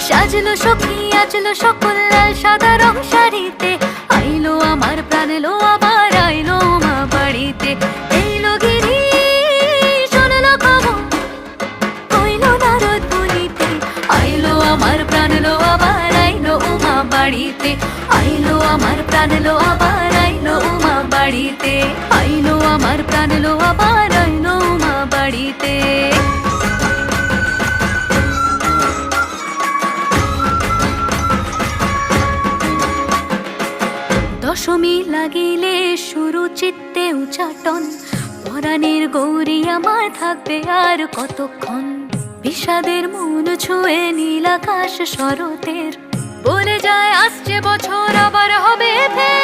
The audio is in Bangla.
সাজলো সখী আজলো সকল লাল সাদা রং শাড়িতে, আইলো আমার প্রাণ এলো আবার আইলো মা বাড়িতে। এইলো গিরি শুনলো খবর হইলো নারদ বলিতে, আইলো আমার প্রাণ এলো আবার আইলো মা বাড়িতে। আইলো আমার প্রাণ এলো আবার আইলো মা বাড়িতে, আইলো আমার প্রাণ এলো আবার আইলো মা বাড়িতে। দশমী লাগিলে শুরু চিত্তে উচাটন, পরাণের গৌরী আমার থাকবে আর কতক্ষণ। বিষাদের মন ছুঁয়ে নীল আকাশ শরতের, বলে যায় আসছে বছর আবার হবে ফের।